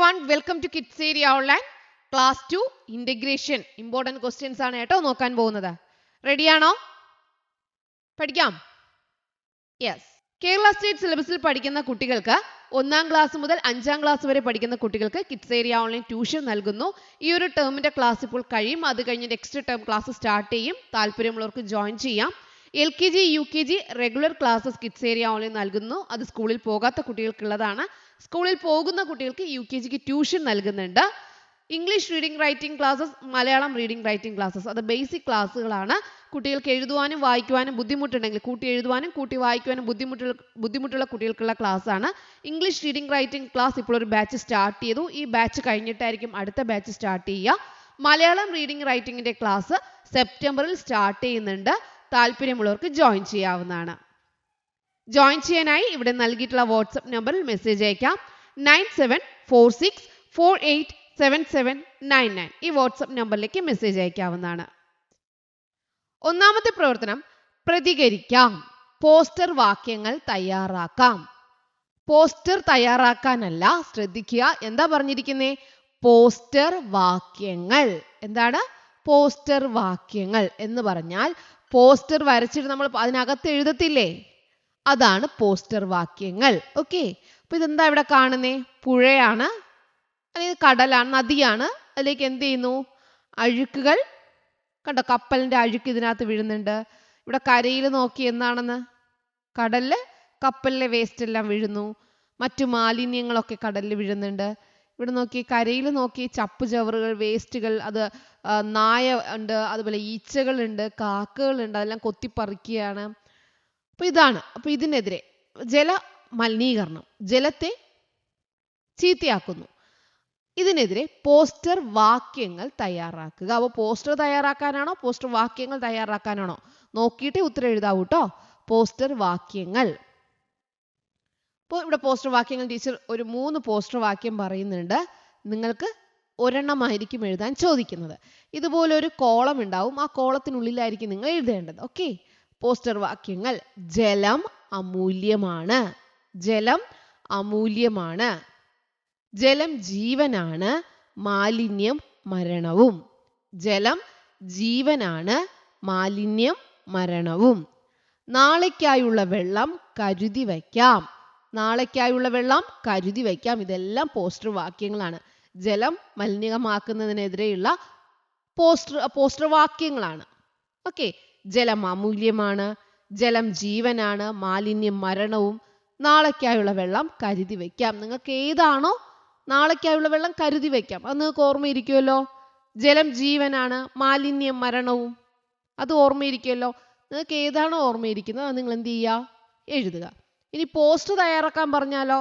everyone, welcome to Kids Area Online Class 2 Integration. Important questions ആണ് കേട്ടോ നോക്കാൻ പോകുന്നത്. റെഡി ആണോ? പഠിക്കാം. യെസ്. കേരള സ്റ്റേറ്റ് സിലബസിൽ പഠിക്കുന്ന കുട്ടികൾക്ക് 1ാം ക്ലാസ് മുതൽ 5ാം ക്ലാസ് വരെ പഠിക്കുന്ന കുട്ടികൾക്ക് കിഡ്സ് ഏരിയ ഓൺലൈൻ ട്യൂഷൻ നൽകുന്നു. ഈ ഒരു ടേമിന്റെ ക്ലാസ് ഇപ്പോൾ കഴിയും. അത് കഴിഞ്ഞ് നെക്സ്റ്റ് ടേം ക്ലാസ് സ്റ്റാർട്ട് ചെയ്യും. താല്പര്യമുള്ളവർക്ക് ജോയിൻ ചെയ്യാം. LKG, UKG regular classes kids area online നൽകുന്നു. അത് സ്കൂളിൽ പോകാത്ത കുട്ടികൾക്കുള്ളതാണ്. സ്കൂളിൽ പോകുന്ന കുട്ടികൾക്ക് UKGക്ക് ട്യൂഷൻ നൽകുന്നുണ്ട്. English reading writing classes, Malayalam reading writing classes, അത് ബേസിക് ക്ലാസ്സുകളാണ്. കുട്ടികൾക്ക് എഴുതുവാനും വായിക്കുവാനും ബുദ്ധിമുട്ടുണ്ടെങ്കിൽ കൂട്ടി എഴുതുവാനും കൂട്ടി വായിക്കുവാനും ബുദ്ധിമുട്ടുള്ള കുട്ടികൾക്കുള്ള ക്ലാസ് ആണ്. ഇംഗ്ലീഷ് റീഡിംഗ് റൈറ്റിംഗ് ക്ലാസ് ഇപ്പോൾ ഒരു ബാച്ച് സ്റ്റാർട്ട് ചെയ്തു. ഈ ബാച്ച് കഴിഞ്ഞിട്ടായിരിക്കും അടുത്ത ബാച്ച് സ്റ്റാർട്ട് ചെയ്യുക. മലയാളം റീഡിംഗ് റൈറ്റിംഗിന്റെ ക്ലാസ് സെപ്റ്റംബറിൽ സ്റ്റാർട്ട് ചെയ്യുന്നുണ്ട്. താല്പര്യമുള്ളവർക്ക് ജോയിൻ ചെയ്യാവുന്നതാണ്. ജോയിൻ ചെയ്യാനായി ഇവിടെ നൽകിയിട്ടുള്ള വാട്സ്ആപ്പ് നമ്പറിൽ മെസ്സേജ് അയക്കാം. 9746487799 ഈ വാട്സ്ആപ്പ് നമ്പറിലേക്ക് മെസ്സേജ് അയക്കാവുന്നതാണ്. ഒന്നാമത്തെ പ്രവർത്തനം പ്രതികരിക്കാം. പോസ്റ്റർ വാക്യങ്ങൾ തയ്യാറാക്കാം. പോസ്റ്റർ തയ്യാറാക്കാനല്ല, ശ്രദ്ധിക്കുക. എന്താ പറഞ്ഞിരിക്കുന്നേ? പോസ്റ്റർ വാക്യങ്ങൾ. എന്താണ് പോസ്റ്റർ വാക്യങ്ങൾ എന്ന് പറഞ്ഞാൽ പോസ്റ്റർ വരച്ചിട്ട് നമ്മൾ അതിനകത്ത് എഴുതത്തില്ലേ, അതാണ് പോസ്റ്റർ വാക്യങ്ങൾ. ഓക്കെ, അപ്പൊ ഇതെന്താ ഇവിടെ കാണുന്നേ? പുഴയാണ് അല്ലെങ്കിൽ കടലാണ്, നദിയാണ്. അതിലേക്ക് എന്ത് ചെയ്യുന്നു? അഴുക്കുകൾ കണ്ടോ, കപ്പലിന്റെ അഴുക്ക് ഇതിനകത്ത് വീഴുന്നുണ്ട്. ഇവിടെ കരയിൽ നോക്കി എന്താണെന്ന്, കടലില് കപ്പലിലെ വേസ്റ്റ് എല്ലാം വീഴുന്നു. മറ്റു മാലിന്യങ്ങളൊക്കെ കടലിൽ വീഴുന്നുണ്ട്. ഇവിടെ നോക്കി, കരയിൽ നോക്കി, ചപ്പ് ചവറുകൾ, വേസ്റ്റുകൾ, അത് നായ ഉണ്ട്, അതുപോലെ ഈച്ചകളുണ്ട്, കാക്കകളുണ്ട്, അതെല്ലാം കൊത്തിപ്പറിക്കുകയാണ്. അപ്പൊ ഇതാണ്. അപ്പൊ ഇതിനെതിരെ ജല മലിനീകരണം, ജലത്തെ ചീത്തയാക്കുന്നു. ഇതിനെതിരെ പോസ്റ്റർ വാക്യങ്ങൾ തയ്യാറാക്കുക. അപ്പോൾ പോസ്റ്റർ തയ്യാറാക്കാനാണോ പോസ്റ്റർ വാക്യങ്ങൾ തയ്യാറാക്കാനാണോ നോക്കിയിട്ടേ ഉത്തരം എഴുതാവൂ കേട്ടോ. പോസ്റ്റർ വാക്യങ്ങൾ. അപ്പോൾ ഇവിടെ പോസ്റ്റർ വാക്യങ്ങൾ ടീച്ചർ ഒരു 3 പോസ്റ്റർ വാക്യം പറയുന്നുണ്ട്. നിങ്ങൾക്ക് ഒരെണ്ണമായിരിക്കും എഴുതാൻ ചോദിക്കുന്നത്. ഇതുപോലെ ഒരു കോളം ഉണ്ടാവും. ആ കോളത്തിനുള്ളിലായിരിക്കും നിങ്ങൾ എഴുതേണ്ടത്. ഓക്കെ, പോസ്റ്റർ വാക്യങ്ങൾ. ജലം അമൂല്യമാണ്. ജലം അമൂല്യമാണ്. ജലം ജീവനാണ്, മാലിന്യം മരണവും. ജലം ജീവനാണ്, മാലിന്യം മരണവും. നാളേക്കായുള്ള വെള്ളം കരുതി വയ്ക്കാം. നാളേക്കായുള്ള വെള്ളം കരുതി വയ്ക്കാം. ഇതെല്ലാം പോസ്റ്റർ വാക്യങ്ങളാണ്. ജലം മലിനമാക്കുന്നതിനെതിരെയുള്ള പോസ്റ്റർ വാക്യങ്ങളാണ്. ഓക്കെ, ജലം അമൂല്യമാണ്, ജലം ജീവനാണ്, മാലിന്യം മരണവും, നാളേക്കായുള്ള വെള്ളം കരുതി വയ്ക്കാം. നിങ്ങൾക്ക് ഏതാണോ നാളേക്കായുള്ള വെള്ളം കരുതി വയ്ക്കാം, അത് നിങ്ങൾക്ക് ഓർമ്മയിരിക്കുമല്ലോ. ജലം ജീവനാണ്, മാലിന്യം മരണവും, അത് ഓർമ്മയിരിക്കുമല്ലോ. നിങ്ങൾക്ക് ഏതാണോ ഓർമ്മയിരിക്കുന്നത് അത് നിങ്ങൾ എന്ത് ചെയ്യുക? എഴുതുക. ഇനി പോസ്റ്റർ തയ്യാറാക്കാൻ പറഞ്ഞാലോ,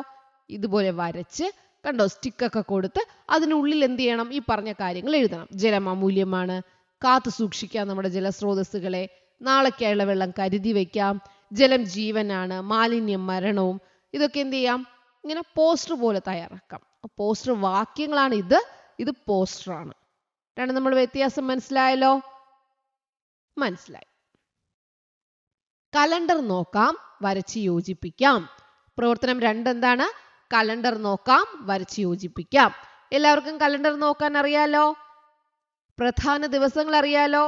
ഇതുപോലെ വരച്ച് കണ്ടോ, സ്റ്റിക്കൊക്കെ കൊടുത്ത് അതിനുള്ളിൽ എന്ത് ചെയ്യണം? ഈ പറഞ്ഞ കാര്യങ്ങൾ എഴുതണം. ജലം അമൂല്യമാണ്, കാത്തു സൂക്ഷിക്കാം നമ്മുടെ ജലസ്രോതസ്സുകളെ, നാളേക്കായുള്ള വെള്ളം കരുതി വയ്ക്കാം, ജലം ജീവനാണ്, മാലിന്യം മരണവും. ഇതൊക്കെ എന്ത് ചെയ്യാം? ഇങ്ങനെ പോസ്റ്റർ പോലെ തയ്യാറാക്കാം. പോസ്റ്റർ വാക്യങ്ങളാണ് ഇത്. ഇത് പോസ്റ്ററാണ്. രണ്ടും നമ്മൾ വ്യത്യാസം മനസ്സിലായല്ലോ? മനസ്സിലായി. കലണ്ടർ നോക്കാം, വരച്ച് യോജിപ്പിക്കാം. പ്രവർത്തനം 2 എന്താണ്? കലണ്ടർ നോക്കാം, വരച്ച് യോജിപ്പിക്കാം. എല്ലാവർക്കും കലണ്ടർ നോക്കാൻ അറിയാലോ? പ്രധാന ദിവസങ്ങൾ അറിയാലോ?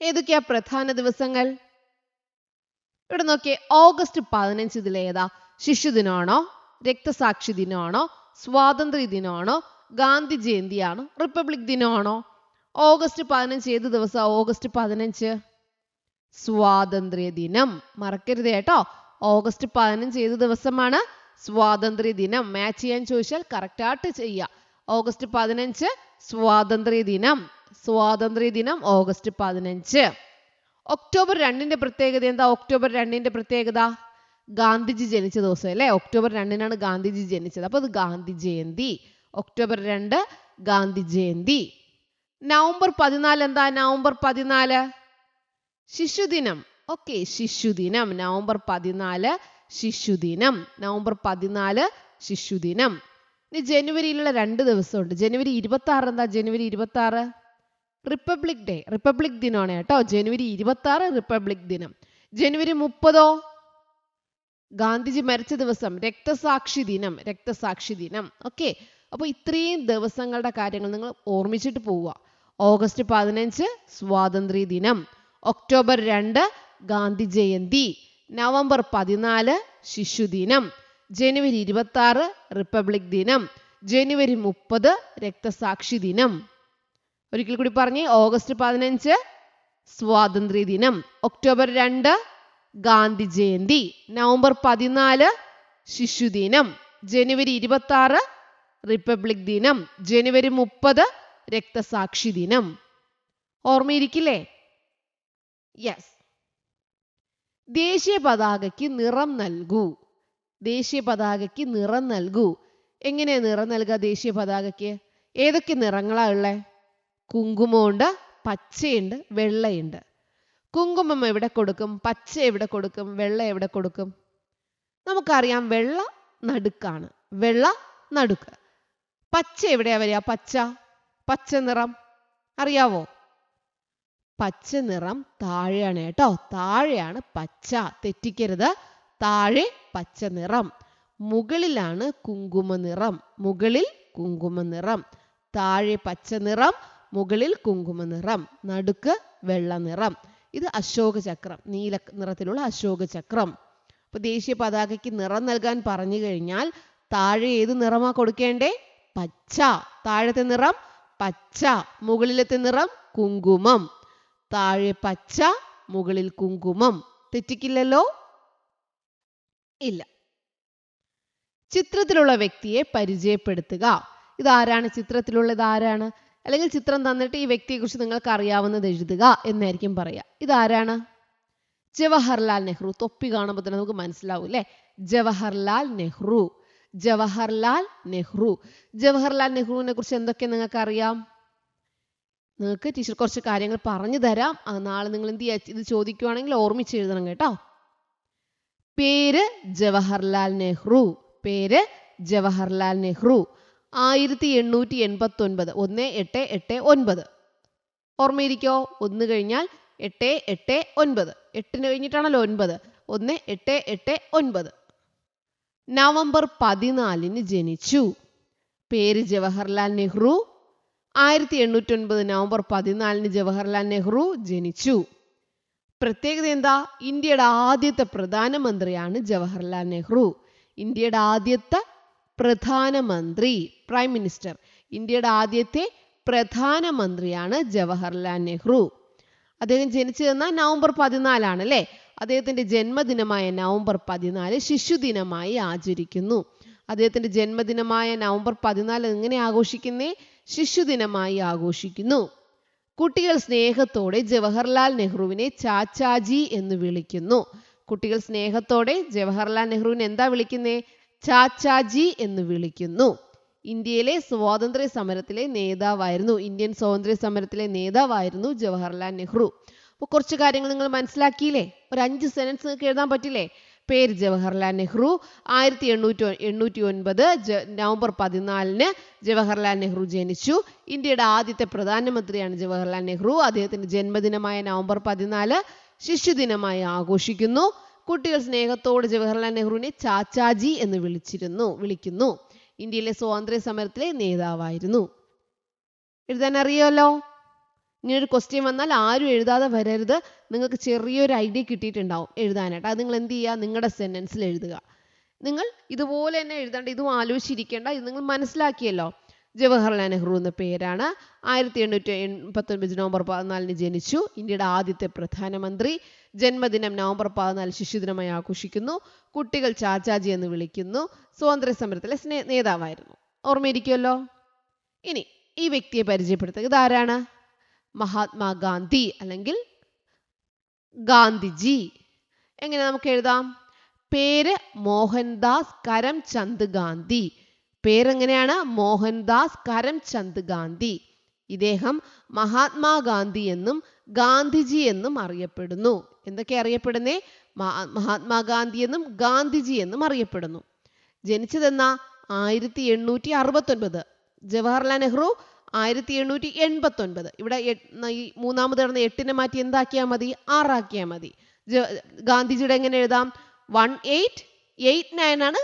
ഏതൊക്കെയാ പ്രധാന ദിവസങ്ങൾ? ഇവിടെ നോക്കിയേ, ഓഗസ്റ്റ് 15 ഇതിലേതാ? ശിശുദിനമാണോ, രക്തസാക്ഷി ദിനമാണോ, സ്വാതന്ത്ര്യ ദിനമാണോ, ഗാന്ധി ജയന്തിയാണോ, റിപ്പബ്ലിക് ദിനമാണോ? ഓഗസ്റ്റ് 15 ഏത് ദിവസം? ഓഗസ്റ്റ് 15 സ്വാതന്ത്ര്യ ദിനം. മറക്കരുത് കേട്ടോ. ഓഗസ്റ്റ് 15 ഏത് ദിവസമാണ്? സ്വാതന്ത്ര്യ ദിനം. മാച്ച് ചെയ്യാൻ ചോദിച്ചാൽ കറക്റ്റ് ആയിട്ട് ചെയ്യുക. ഓഗസ്റ്റ് 15 സ്വാതന്ത്ര്യ ദിനം. സ്വാതന്ത്ര്യ ദിനം ഓഗസ്റ്റ് 15. ഒക്ടോബർ 2ന്റെ പ്രത്യേകത എന്താ? ഒക്ടോബർ 2ന്റെ പ്രത്യേകത ഗാന്ധിജി ജനിച്ച ദിവസം അല്ലേ? ഒക്ടോബർ 2നാണ് ഗാന്ധിജി ജനിച്ചത്. അപ്പൊ അത് ഗാന്ധി ജയന്തി. ഒക്ടോബർ 2 ഗാന്ധി ജയന്തി. നവംബർ 14 എന്താ? നവംബർ 14 ശിശുദിനം. ഓക്കെ, ശിശുദിനം. നവംബർ 14 ശിശുദിനം. നവംബർ 14 ശിശുദിനം. ഇനി ജനുവരിയിലുള്ള 2 ദിവസമുണ്ട്. ജനുവരി 26 എന്താ? ജനുവരി 26 റിപ്പബ്ലിക് ഡേ, റിപ്പബ്ലിക് ദിനമാണ് കേട്ടോ. ജനുവരി 26 റിപ്പബ്ലിക് ദിനം. ജനുവരി 30 ഗാന്ധിജി മരിച്ച ദിവസം രക്തസാക്ഷി ദിനം. ഓക്കെ, അപ്പോൾ ഇത്രയും ദിവസങ്ങളുടെ കാര്യങ്ങൾ നിങ്ങൾ ഓർമ്മിച്ചിട്ട് പോവുക. ഓഗസ്റ്റ് 15 സ്വാതന്ത്ര്യ ദിനം, ഒക്ടോബർ 2 ഗാന്ധി ജയന്തി, നവംബർ 14 ശിശുദിനം, ജനുവരി 26 റിപ്പബ്ലിക് ദിനം, ജനുവരി 30 രക്തസാക്ഷി ദിനം. ഒരിക്കൽ കൂടി പറഞ്ഞേ, ഓഗസ്റ്റ് 15 സ്വാതന്ത്ര്യ ദിനം, ഒക്ടോബർ 2 ഗാന്ധി ജയന്തി, നവംബർ 14 ശിശുദിനം, ജനുവരി 26 റിപ്പബ്ലിക് ദിനം, ജനുവരി 30 രക്തസാക്ഷി ദിനം. ഓർമ്മയിരിക്കില്ലേ? യെസ്. ദേശീയ പതാകയ്ക്ക് നിറം നൽകൂ. ദേശീയ പതാകയ്ക്ക് നിറം നൽകൂ. എങ്ങനെ നിറം നൽകുക ദേശീയ പതാകയ്ക്ക്? ഏതൊക്കെ നിറങ്ങളാ ഉള്ളേ? കുങ്കുമമുണ്ട്, പച്ചയുണ്ട്, വെള്ളയുണ്ട്. കുങ്കുമം എവിടെ കൊടുക്കും? പച്ച എവിടെ കൊടുക്കും? വെള്ള എവിടെ കൊടുക്കും? നമുക്കറിയാം, വെള്ള നടുക്കാണ്. വെള്ള നടുക്ക്. പച്ച എവിടെയാ വരിക? പച്ച നിറം അറിയാവോ? പച്ച നിറം താഴെയാണ് കേട്ടോ. താഴെയാണ് പച്ച, തെറ്റിക്കരുത്. താഴെ പച്ച നിറം, മുകളിലാണ് കുങ്കുമ നിറം. മുകളിൽ കുങ്കുമ നിറം, താഴെ പച്ച നിറം, മുകളിൽ കുങ്കുമ നിറം, നടുക്ക് വെള്ള നിറം. ഇത് അശോക ചക്രം, നീല നിറത്തിലുള്ള അശോക ചക്രം. അപ്പൊ ദേശീയ പതാകയ്ക്ക് നിറം നൽകാൻ പറഞ്ഞു കഴിഞ്ഞാൽ താഴെ ഏത് നിറമാ കൊടുക്കേണ്ടേ? പച്ച. താഴത്തെ നിറം പച്ച, മുകളിലത്തെ നിറം കുങ്കുമം. താഴെ പച്ച, മുകളിൽ കുങ്കുമം. തെറ്റിക്കില്ലല്ലോ? ഇല്ല. ചിത്രത്തിലുള്ള വ്യക്തിയെ പരിചയപ്പെടുത്തുക. ഇതാരാണ്? ചിത്രത്തിലുള്ളത് ആരാണ്? അല്ലെങ്കിൽ ചിത്രം തന്നിട്ട് ഈ വ്യക്തിയെക്കുറിച്ച് നിങ്ങൾക്ക് അറിയാവുന്നത് എഴുതുക എന്നായിരിക്കും പറയുക. ഇതാരാണ്? ജവഹർലാൽ നെഹ്റു. തൊപ്പി കാണുമ്പോൾ തന്നെ നമുക്ക് മനസ്സിലാവും അല്ലേ? ജവഹർലാൽ നെഹ്റു. ജവഹർലാൽ നെഹ്റു. ജവഹർലാൽ നെഹ്റുവിനെ കുറിച്ച് എന്തൊക്കെ നിങ്ങൾക്ക് അറിയാം? നിങ്ങൾക്ക് ടീച്ചർ കുറച്ച് കാര്യങ്ങൾ പറഞ്ഞു തരാം. നാളെ നിങ്ങൾ എന്ത് ചെയ്യുക? ഇത് ചോദിക്കുവാണെങ്കിൽ ഓർമ്മിച്ച് എഴുതണം കേട്ടോ. പേര് ജവഹർലാൽ നെഹ്റു. പേര് ജവഹർലാൽ നെഹ്റു. 1889. 1889. ഓർമ്മയിരിക്കോ? 1 കഴിഞ്ഞാൽ 889. 8 കഴിഞ്ഞിട്ടാണല്ലോ 9. 1889. നവംബർ 14 ജനിച്ചു. പേര് ജവഹർലാൽ നെഹ്റു. 1889 നവംബർ 14 ജവഹർലാൽ നെഹ്റു ജനിച്ചു. പ്രത്യേകത എന്താ? ഇന്ത്യയുടെ ആദ്യത്തെ പ്രധാനമന്ത്രിയാണ് ജവഹർലാൽ നെഹ്റു. ഇന്ത്യയുടെ ആദ്യത്തെ പ്രധാനമന്ത്രി, പ്രൈം മിനിസ്റ്റർ. ഇന്ത്യയുടെ ആദ്യത്തെ പ്രധാനമന്ത്രിയാണ് ജവഹർലാൽ നെഹ്റു. അദ്ദേഹം ജനിച്ചതെന്ന നവംബർ 14 അല്ലേ? അദ്ദേഹത്തിന്റെ ജന്മദിനമായ നവംബർ 14 ശിശുദിനമായി ആചരിക്കുന്നു. അദ്ദേഹത്തിന്റെ ജന്മദിനമായ നവംബർ 14 എങ്ങനെ ആഘോഷിക്കുന്നേ? ശിശുദിനമായി ആഘോഷിക്കുന്നു. കുട്ടികൾ സ്നേഹത്തോടെ ജവഹർലാൽ നെഹ്റുവിനെ ചാച്ചാജി എന്ന് വിളിക്കുന്നു. കുട്ടികൾ സ്നേഹത്തോടെ ജവഹർലാൽ നെഹ്റുവിനെ എന്താ വിളിക്കുന്നേ? ചാച്ചാജി എന്ന് വിളിക്കുന്നു. ഇന്ത്യയിലെ സ്വാതന്ത്ര്യ സമരത്തിലെ നേതാവായിരുന്നു. ഇന്ത്യൻ സ്വാതന്ത്ര്യ സമരത്തിലെ നേതാവായിരുന്നു ജവഹർലാൽ നെഹ്റു. അപ്പോൾ കുറച്ച് കാര്യങ്ങൾ നിങ്ങൾ മനസ്സിലാക്കിയില്ലേ? ഒരു 5 സെന്റൻസ് നിങ്ങൾക്ക് എഴുതാൻ പറ്റില്ലേ? പേര് ജവഹർലാൽ നെഹ്റു. 1889 നവംബർ 14 ജവഹർലാൽ നെഹ്റു ജനിച്ചു. ഇന്ത്യയുടെ ആദ്യത്തെ പ്രധാനമന്ത്രിയാണ് ജവഹർലാൽ നെഹ്റു. അദ്ദേഹത്തിന്റെ ജന്മദിനമായ നവംബർ 14 ശിശുദിനമായി ആഘോഷിക്കുന്നു. കുട്ടികൾ സ്നേഹത്തോടെ ജവഹർലാൽ നെഹ്റുവിനെ ചാച്ചാജി എന്ന് വിളിക്കുന്നു. ഇന്ത്യയിലെ സ്വാതന്ത്ര്യ സമരത്തിലെ നേതാവായിരുന്നു. എഴുതാൻ അറിയാമല്ലോ? ഇങ്ങനൊരു ക്വസ്റ്റ്യൻ വന്നാൽ ആരും എഴുതാതെ വരരുത്. നിങ്ങൾക്ക് ചെറിയൊരു ഐഡിയ കിട്ടിയിട്ടുണ്ടാവും എഴുതാനായിട്ട്. അത് നിങ്ങൾ എന്ത് ചെയ്യുക? നിങ്ങളുടെ സെന്റൻസിൽ എഴുതുക. നിങ്ങൾ ഇതുപോലെ തന്നെ എഴുതേണ്ട. ഇതും ആലോചിച്ചിരിക്കേണ്ട. ഇത് നിങ്ങൾ മനസ്സിലാക്കിയല്ലോ. ജവഹർലാൽ നെഹ്റു എന്ന പേരാണ്. 1889 നവംബർ 14 ജനിച്ചു. ഇന്ത്യയുടെ ആദ്യത്തെ പ്രധാനമന്ത്രി. ജന്മദിനം നവംബർ 14 ശിശുദിനമായി ആഘോഷിക്കുന്നു. കുട്ടികൾ ചാച്ചാജി എന്ന് വിളിക്കുന്നു. സ്വാതന്ത്ര്യ സമരത്തിലെ നേതാവായിരുന്നു. ഓർമ്മയിരിക്കുമല്ലോ? ഇനി ഈ വ്യക്തിയെ പരിചയപ്പെടുത്തുക. ഇതാരാണ്? മഹാത്മാഗാന്ധി അല്ലെങ്കിൽ ഗാന്ധിജി. എങ്ങനെ നമുക്ക് എഴുതാം? പേര് മോഹൻദാസ് കരംചന്ദ് ഗാന്ധി. പേരെങ്ങനെയാണ്? മോഹൻദാസ് കരംചന്ദ് ഗാന്ധി. ഇദ്ദേഹം മഹാത്മാഗാന്ധി എന്നും ഗാന്ധിജി എന്നും അറിയപ്പെടുന്നു. എന്തൊക്കെ അറിയപ്പെടുന്നേ? മഹാത്മാഗാന്ധി എന്നും ഗാന്ധിജി എന്നും അറിയപ്പെടുന്നു. ജനിച്ചതെന്ന 1869. ജവഹർലാൽ നെഹ്റു 1889. ഇവിടെ ഈ മൂന്നാമത് കിടന്ന 8 മാറ്റി എന്താക്കിയാൽ മതി? 6 ആക്കിയാൽ മതി. ഗാന്ധിജിയുടെ എങ്ങനെ എഴുതാം? 18 1889 ആണ്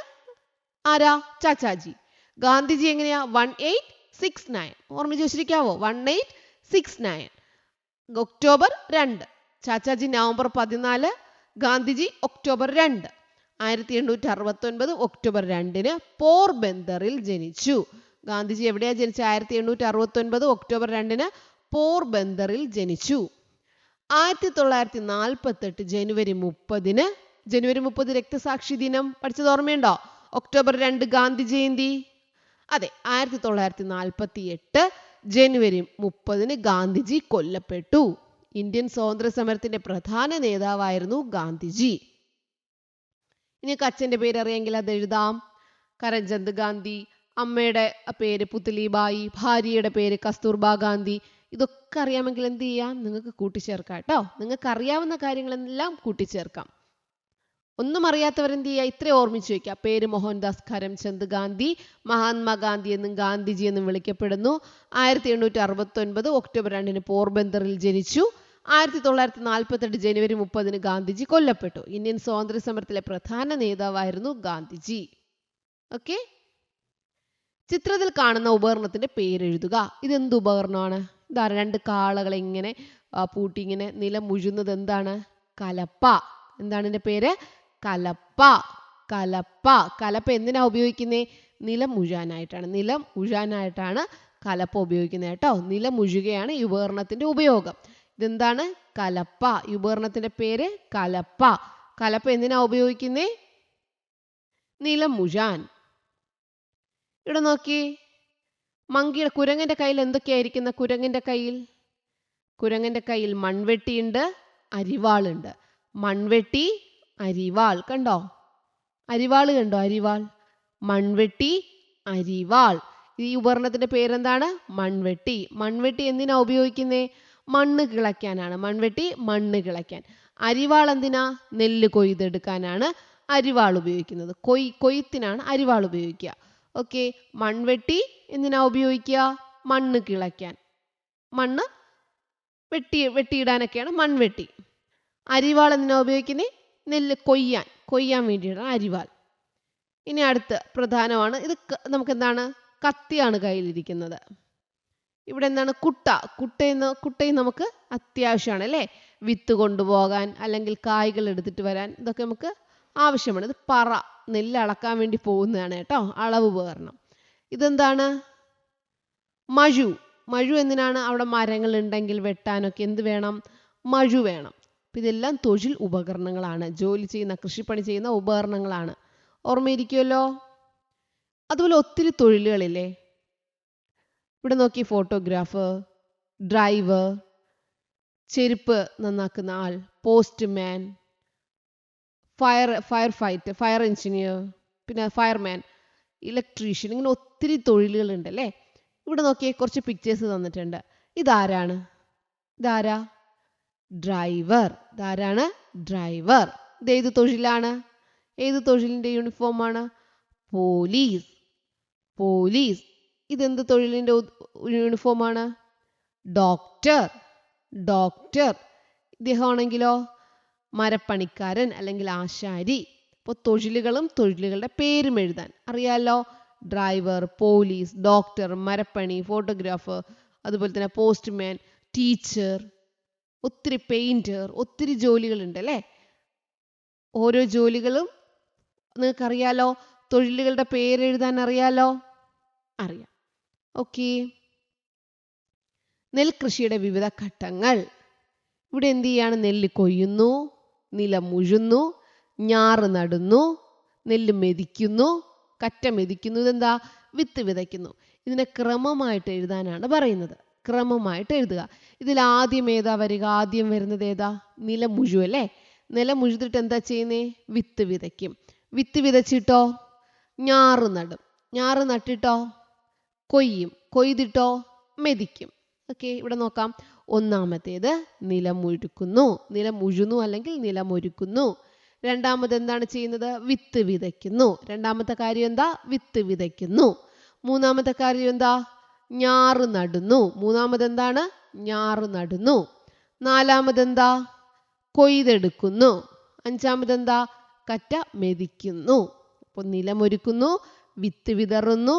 ആരാ? ചാച്ചാജി. ഗാന്ധിജി എങ്ങനെയാ? 1869. ഓർമ്മിച്ച് വെച്ചിരിക്കാവോ? 1869 October 2. Chachaji November 14, Gandhiji October 2. 1869 October 2 പോർബന്ദറിൽ ജനിച്ചു. ഗാന്ധിജി എവിടെയാ ജനിച്ചത്? 1869 ഒക്ടോബർ 2 പോർബന്ദറിൽ ജനിച്ചു. 1948 ജനുവരി 30 ജനുവരി 30 രക്തസാക്ഷി ദിനം. പഠിച്ചത് ഓർമ്മയുണ്ടോ? ഒക്ടോബർ 2 ഗാന്ധി ജയന്തി. അതെ, 1948 ജനുവരി 30 ഗാന്ധിജി കൊല്ലപ്പെട്ടു. ഇന്ത്യൻ സ്വാതന്ത്ര്യ സമരത്തിന്റെ പ്രധാന നേതാവായിരുന്നു ഗാന്ധിജി. ഇനി അച്ഛൻ്റെ പേര് അറിയാമെങ്കിൽ അത് എഴുതാം. കരംചന്ദ് ഗാന്ധി, അമ്മയുടെ പേര് പുത്ലിബായി, ഭാര്യയുടെ പേര് കസ്തൂർബ ഗാന്ധി. ഇതൊക്കെ അറിയാമെങ്കിൽ എന്ത് ചെയ്യാം? നിങ്ങൾക്ക് കൂട്ടിച്ചേർക്കാം കേട്ടോ. നിങ്ങൾക്ക് അറിയാവുന്ന കാര്യങ്ങളെല്ലാം കൂട്ടിച്ചേർക്കാം. ഒന്നും അറിയാത്തവരെന്ത് ചെയ്യുക? ഇത്ര ഓർമ്മിച്ച് വയ്ക്കുക. പേര് മോഹൻദാസ് കരംചന്ദ് ഗാന്ധി, മഹാത്മാഗാന്ധി എന്നും ഗാന്ധിജി എന്നും വിളിക്കപ്പെടുന്നു. 1869 ഒക്ടോബർ 2 പോർബന്ദറിൽ ജനിച്ചു. 1948 ജനുവരി 30 ഗാന്ധിജി കൊല്ലപ്പെട്ടു. ഇന്ത്യൻ സ്വാതന്ത്ര്യ സമരത്തിലെ പ്രധാന നേതാവായിരുന്നു ഗാന്ധിജി. ഓക്കെ, ചിത്രത്തിൽ കാണുന്ന ഉപകരണത്തിന്റെ പേരെഴുതുക. ഇതെന്ത് ഉപകരണമാണ്? ഇതാ 2 കാളകളെ ഇങ്ങനെ പൂട്ടി ഇങ്ങനെ നിലം മുഴുന്നത് എന്താണ്? കലപ്പ. എന്താണ് ഇതിന്റെ പേര്? കലപ്പ. കലപ്പ. കലപ്പ എന്തിനാ ഉപയോഗിക്കുന്നത്? നിലം ഉഴാനായിട്ടാണ്. നിലം ഉഴാനായിട്ടാണ് കലപ്പ ഉപയോഗിക്കുന്നത് കേട്ടോ. നിലം ഉഴുകയാണ് ഈ ഉപകരണത്തിന്റെ ഉപയോഗം. ഇതെന്താണ്? കലപ്പ. ഈ ഉപകരണത്തിന്റെ പേര് കലപ്പ. കലപ്പ എന്തിനാ ഉപയോഗിക്കുന്നേ? നിലം ഉഴാൻ. ഇവിടെ നോക്കി, മങ്കിയുടെ കുരങ്ങന്റെ കയ്യിൽ എന്തൊക്കെയായിരിക്കുന്ന? കുരങ്ങന്റെ കയ്യിൽ മൺവെട്ടിയുണ്ട്, അരിവാളുണ്ട്. മൺവെട്ടി, അരിവാൾ. കണ്ടോ? അരിവാൾ കണ്ടോ? അരിവാൾ. മൺവെട്ടി, അരിവാൾ. ഈ ഉപകരണത്തിന്റെ പേരെന്താണ്? മൺവെട്ടി. മൺവെട്ടി എന്തിനാ ഉപയോഗിക്കുന്നേ? മണ്ണ് കിളയ്ക്കാനാണ്. മൺവെട്ടി മണ്ണ് കിളയ്ക്കാൻ. അരിവാൾ എന്തിനാ? നെല്ല് കൊയ്തെടുക്കാനാണ് അരിവാൾ ഉപയോഗിക്കുന്നത്. കൊയ്ത്തിനാണ് അരിവാൾ ഉപയോഗിക്കുക. ഓക്കെ, മൺവെട്ടി എന്തിനാ ഉപയോഗിക്കുക? മണ്ണ് കിളയ്ക്കാൻ. മണ്ണ് വെട്ടിയിടാനൊക്കെയാണ് മൺവെട്ടി. അരിവാൾ എന്തിനാ ഉപയോഗിക്കുന്നത്? നെല്ല് കൊയ്യാൻ വേണ്ടിയിട്ടാണ് അരിവാൾ. ഇനി അടുത്ത് പ്രധാനമാണ്. ഇത് നമുക്ക് എന്താണ്? കത്തിയാണ് കയ്യിലിരിക്കുന്നത്. ഇവിടെ എന്താണ്? കുട്ടയും നമുക്ക് അത്യാവശ്യമാണ് അല്ലേ? വിത്ത് കൊണ്ടുപോകാൻ അല്ലെങ്കിൽ കായ്കൾ എടുത്തിട്ട് വരാൻ ഇതൊക്കെ നമുക്ക് ആവശ്യമാണ്. ഇത് പറ, നെല്ല് അളക്കാൻ വേണ്ടി പോകുന്നതാണ് കേട്ടോ, അളവ് ഉപകരണം. ഇതെന്താണ്? മഴു. മഴു എന്തിനാണ്? അവിടെ മരങ്ങൾ ഉണ്ടെങ്കിൽ വെട്ടാനൊക്കെ എന്ത് വേണം? മഴു വേണം. ഇതെല്ലാം തൊഴിൽ ഉപകരണങ്ങളാണ്. ജോലി ചെയ്യുന്ന, കൃഷിപ്പണി ചെയ്യുന്ന ഉപകരണങ്ങളാണ്. ഓർമ്മയിരിക്കുമല്ലോ. അതുപോലെ ഒത്തിരി തൊഴിലുകളില്ലേ? ഇവിടെ നോക്കി, ഫോട്ടോഗ്രാഫർ, ഡ്രൈവർ, ചെരുപ്പ് നന്നാക്കുന്ന ആൾ, പോസ്റ്റ്മാൻ, ഫയർ എഞ്ചിനീയർ, പിന്നെ ഫയർമാൻ, ഇലക്ട്രീഷ്യൻ, ഇങ്ങനെ ഒത്തിരി തൊഴിലുകളുണ്ട് അല്ലേ? ഇവിടെ നോക്കിയേ, കുറച്ച് പിക്ചേഴ്സ് തന്നിട്ടുണ്ട്. ഇതാരാണ്? ഇതാരാ? ഡ്രൈവർ. ഇതാരാണ്? ഡ്രൈവർ. ഇത് ഏത് തൊഴിലാണ്? ഏത് തൊഴിലിന്റെ യൂണിഫോമാണ്? പോലീസ്. പോലീസ്. ഇതെന്ത് തൊഴിലിന്റെ യൂണിഫോമാണ്? ഡോക്ടർ. ഡോക്ടർ. ഇദ്ദേഹമാണെങ്കിലോ? മരപ്പണിക്കാരൻ അല്ലെങ്കിൽ ആശാരി. അപ്പോൾ തൊഴിലുകളുടെ പേരും എഴുതാൻ അറിയാലോ. ഡ്രൈവർ, പോലീസ്, ഡോക്ടർ, മരപ്പണി, ഫോട്ടോഗ്രാഫർ, അതുപോലെ തന്നെ പോസ്റ്റ്മാൻ, ടീച്ചർ, ഒത്തിരി പെയിന്റർ, ഒത്തിരി ജോലികളുണ്ട് അല്ലേ? ഓരോ ജോലികളും നിങ്ങൾക്കറിയാലോ. തൊഴിലുകളുടെ പേരെഴുതാൻ അറിയാലോ? അറിയാം. ഓക്കെ, നെൽകൃഷിയുടെ വിവിധ ഘട്ടങ്ങൾ. ഇവിടെ എന്ത് ചെയ്യാണ്? നെല്ല് കൊയ്യുന്നു, നിലം ഉഴുന്നു, ഞാറ് നടുന്നു, നെല്ല് മെതിക്കുന്നു, കറ്റ മെതിക്കുന്നു. ഇതെന്താ? വിത്ത് വിതയ്ക്കുന്നു. ഇതിനെ ക്രമമായിട്ട് എഴുതാനാണ് പറയുന്നത്. ക്രമമായിട്ട് എഴുതുക. ഇതിൽ ആദ്യം ഏതാ വരിക? ആദ്യം വരുന്നത് ഏതാ? നിലം ഉഴു അല്ലേ? നിലം ഉഴുതിട്ട് എന്താ ചെയ്യുന്നേ? വിത്ത് വിതയ്ക്കും. വിത്ത് വിതച്ചിട്ടോ ഞാറ് നടും. ഞാറ് നട്ടിട്ടോ കൊയ്യും. കൊയ്തിട്ടോ മെതിക്കും. ഓക്കെ, ഇവിടെ നോക്കാം. ഒന്നാമത്തേത് നിലം ഉഴുക്കുന്നു, നിലം ഉഴുന്നു അല്ലെങ്കിൽ നിലമൊരുക്കുന്നു. രണ്ടാമത് എന്താണ് ചെയ്യുന്നത്? വിത്ത് വിതയ്ക്കുന്നു. രണ്ടാമത്തെ കാര്യം എന്താ? വിത്ത് വിതയ്ക്കുന്നു. മൂന്നാമത്തെ കാര്യം എന്താ? ഞാറ് നടുന്നു. മൂന്നാമത് എന്താണ്? ഞാറ് നടുന്നു. നാലാമത് എന്താ? കൊയ്തെടുക്കുന്നു. അഞ്ചാമത് എന്താ? കറ്റ മെതിക്കുന്നു. അപ്പോൾ നിലമൊരുക്കുന്നു, വിത്ത് വിതറുന്നു,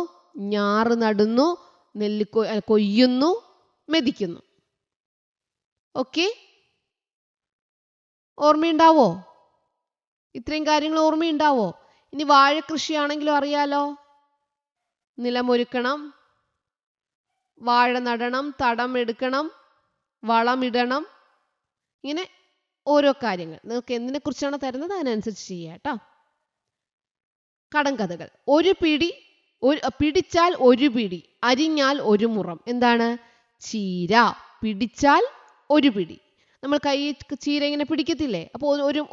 ഞാറ് നടുന്നു, നെല്ല് കൊയ്യുന്നു, മെതിക്കുന്നു. ഓക്കെ, ഓർമ്മയുണ്ടാവോ? ഇത്രയും കാര്യങ്ങൾ ഓർമ്മയുണ്ടാവോ? ഇനി വാഴ കൃഷിയാണെങ്കിലും അറിയാലോ. നിലമൊരുക്കണം, വാഴ നടണം, തടം എടുക്കണം, വളമിടണം, ഇങ്ങനെ ഓരോ കാര്യങ്ങൾ. നിങ്ങൾക്ക് എന്തിനെ കുറിച്ചാണ് തരുന്നത് അതിനനുസരിച്ച് ചെയ്യാം കേട്ടോ. കടങ്കഥകൾ. ഒരു പിടി, പിടിച്ചാൽ ഒരു പിടി, അരിഞ്ഞാൽ ഒരു മുറം. എന്താണ്? ചീര. പിടിച്ചാൽ ഒരു പിടി. നമ്മൾ കൈ ചീര ഇങ്ങനെ പിടിക്കത്തില്ലേ? അപ്പോൾ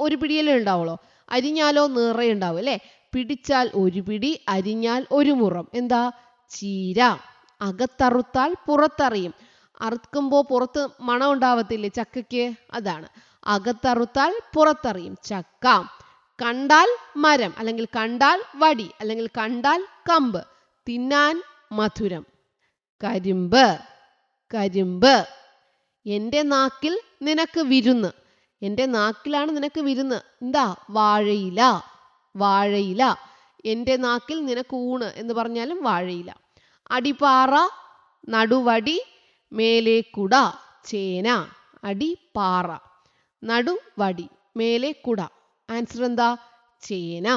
ഒരു പിടിയല്ലേ ഉണ്ടാവുള്ളൂ. അരിഞ്ഞാലോ നിറയെ ഉണ്ടാവും അല്ലേ? പിടിച്ചാൽ ഒരു പിടി, അരിഞ്ഞാൽ ഒരു മുറം. എന്താ? ചീര. അകത്തറുത്താൽ പുറത്തറിയും. അറുക്കുമ്പോൾ പുറത്ത് മണം ഉണ്ടാവത്തില്ലേ ചക്കയ്ക്ക്? അതാണ്. അകത്തറുത്താൽ പുറത്തറിയും. ചക്ക. കണ്ടാൽ മരം, അല്ലെങ്കിൽ കണ്ടാൽ വടി, അല്ലെങ്കിൽ കണ്ടാൽ കമ്പ്. തിന്നാൻ മധുരം. കരിമ്പ്. കരിമ്പ്. എൻ്റെ നാക്കിൽ നിനക്ക് വിരുന്ന്. എൻ്റെ നാക്കിലാണ് നിനക്ക് വിരുന്ന്. എന്താ? വാഴയില. വാഴയില. എൻ്റെ നാക്കിൽ നിനക്ക് ഊണ് എന്ന് പറഞ്ഞാലും വാഴയില. അടിപ്പാറ, നടുവടി, മേലെ കുട. ചേന. അടിപ്പാറ, നടുവടി, മേലെ കുട. ആൻസർ എന്താ? ചേന.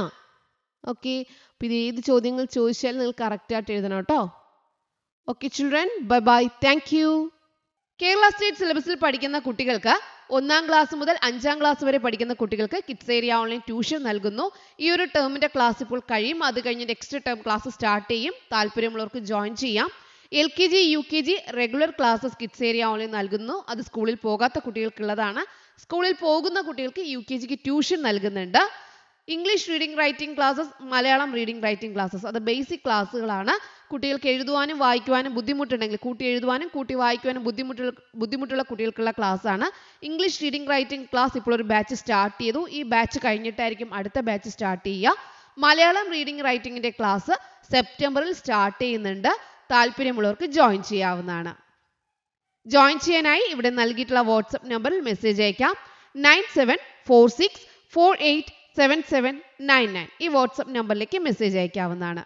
ഓക്കെ, അപ്പോൾ ഇത് ഏത് ചോദ്യങ്ങൾ ചോദിച്ചാൽ നിങ്ങൾ കറക്റ്റായിട്ട് എഴുതണം കേട്ടോ. Okay children, bye bye, thank you. Kerala state സിലബസിൽ പഠിക്കുന്ന കുട്ടികൾക്ക് 1-ാം ക്ലാസ് മുതൽ 5-ാം ക്ലാസ് വരെ പഠിക്കുന്ന കുട്ടികൾക്ക് കിഡ്സ് ഏരിയ ഓൺലൈൻ ട്യൂഷൻ നൽകുന്നു. ഈ ഒരു ടേമിൻ്റെ ക്ലാസ് ഇപ്പോൾ കഴിയും. അത് കഴിഞ്ഞ് നെക്സ്റ്റ് ടേം ക്ലാസ് സ്റ്റാർട്ട് ചെയ്യും. താല്പര്യമുള്ളവർക്ക് ജോയിൻ ചെയ്യാം. LKG UKG regular classes kids area online നൽകുന്നു. അത് സ്കൂളിൽ പോകാത്ത കുട്ടികൾക്കുള്ളതാണ്. സ്കൂളിൽ പോകുന്ന കുട്ടികൾക്ക് UKGക്ക് ട്യൂഷൻ നൽകുന്നുണ്ട്. English reading writing classes, Malayalam reading writing classes, അത് ബേസിക് ക്ലാസ്സുകളാണ്. കുട്ടികൾക്ക് എഴുതുവാനും വായിക്കുവാനും ബുദ്ധിമുട്ടുണ്ടെങ്കിൽ, കൂട്ടി എഴുതുവാനും കൂട്ടി വായിക്കുവാനും ബുദ്ധിമുട്ടുള്ള കുട്ടികൾക്കുള്ള ക്ലാസ്സാണ്. ഇംഗ്ലീഷ് റീഡിംഗ് റൈറ്റിംഗ് ക്ലാസ് ഇപ്പോൾ ഒരു ബാച്ച് സ്റ്റാർട്ട് ചെയ്തു. ഈ ബാച്ച് കഴിഞ്ഞിട്ടായിരിക്കും അടുത്ത ബാച്ച് സ്റ്റാർട്ട് ചെയ്യുക. മലയാളം റീഡിംഗ് റൈറ്റിംഗിൻ്റെ ക്ലാസ് സെപ്റ്റംബറിൽ സ്റ്റാർട്ട് ചെയ്യുന്നുണ്ട്. താല്പര്യമുള്ളവർക്ക് ജോയിൻ ചെയ്യാവുന്നതാണ്. ജോയിൻ ചെയ്യാനായി ഇവിടെ നൽകിയിട്ടുള്ള വാട്സപ്പ് നമ്പറിൽ മെസ്സേജ് അയക്കാം. 9746487799. ഈ വാട്സപ്പ് നമ്പറിലേക്ക് മെസ്സേജ് അയക്കാവുന്നതാണ്.